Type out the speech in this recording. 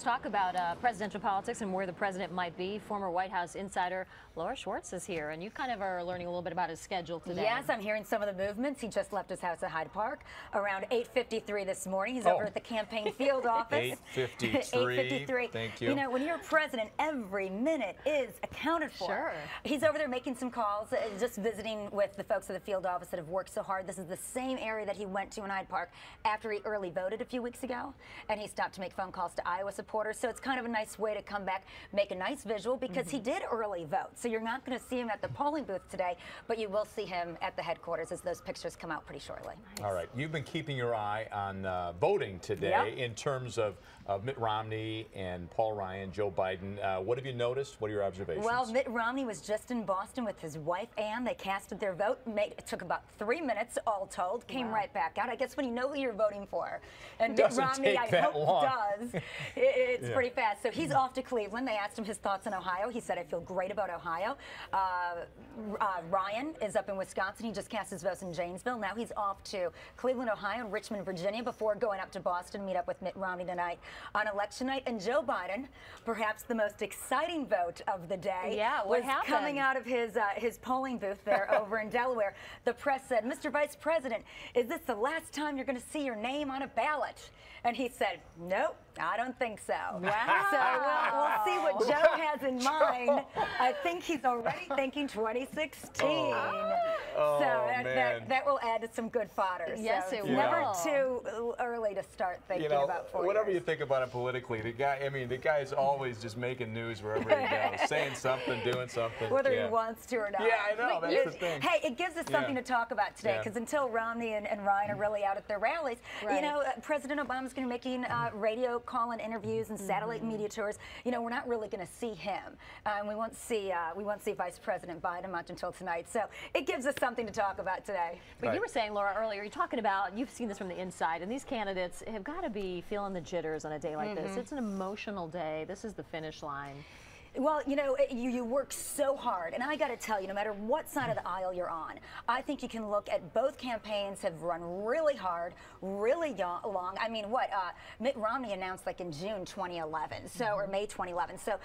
talk about presidential politics and where the president might be. Former White House insider Laura Schwartz is here, and you kind of are learning a little bit about his schedule today. Yes, I'm hearing some of the movements. He just left his house at Hyde Park around 8:53 this morning. He's over at the campaign field office. 8:53. 8:53. Thank you. You know, when you're president, every minute is accounted for. Sure. He's over there making some calls, just visiting with the folks at the field office that have worked so hard. This is the same area that he went to in Hyde Park after he early voted a few weeks ago, and he stopped to make phone calls to Iowa supporters. So it's kind of a nice way to come back, make a nice visual, because he did early vote. So you're not going to see him at the polling booth today, but you will see him at the headquarters as those pictures come out pretty shortly. All right. You've been keeping your eye on voting today in terms of Mitt Romney and Paul Ryan, Joe Biden. What have you noticed? What are your observations? Well, Mitt Romney was just in Boston with his wife, Ann. They casted their vote. It took about 3 minutes, all told. Came right back out. I guess when you know who you're voting for, and Mitt Romney, I hope does, it's pretty fast. So he's off to Cleveland. They asked him his thoughts on Ohio. He said, "I feel great about Ohio." Ryan is up in Wisconsin. He just cast his votes in Janesville. Now he's off to Cleveland, Ohio, and Richmond, Virginia, before going up to Boston to meet up with Mitt Romney tonight on election night. And Joe Biden, perhaps the most exciting vote of the day, what happened? Coming out of his polling booth there over in Delaware. The press said, "Mr. Vice President, is this the last time you're going to see your name on a ballot?" And he said, "Nope, I don't think so." Wow. So we'll see what Joe has in mind. I think he's already thinking 2016. So that will add to some good fodder. Yes, so it it's will. never too early to start thinking about 4 whatever years. you think about him politically, the guy is always just making news wherever he goes, saying something, doing something. Whether he wants to or not. Yeah, I know. That's the thing. Hey, it gives us something to talk about today, because until Romney and Ryan are really out at their rallies, you know, President Obama's going to be making radio call-in interviews and satellite media tours. You know, we're not really going to see him. We won't see Vice President Biden much until tonight. So it gives us something to talk about today. But you were saying, Laura, earlier, you're talking about, you've seen this from the inside, and these candidates have got to be feeling the jitters on a day like this. It's an emotional day. This is the finish line. Well, you know, you work so hard, and I got to tell you, no matter what side of the aisle you're on, I think you can look at both campaigns have run really hard, really long. I mean, Mitt Romney announced like in June 2011, so or May 2011. So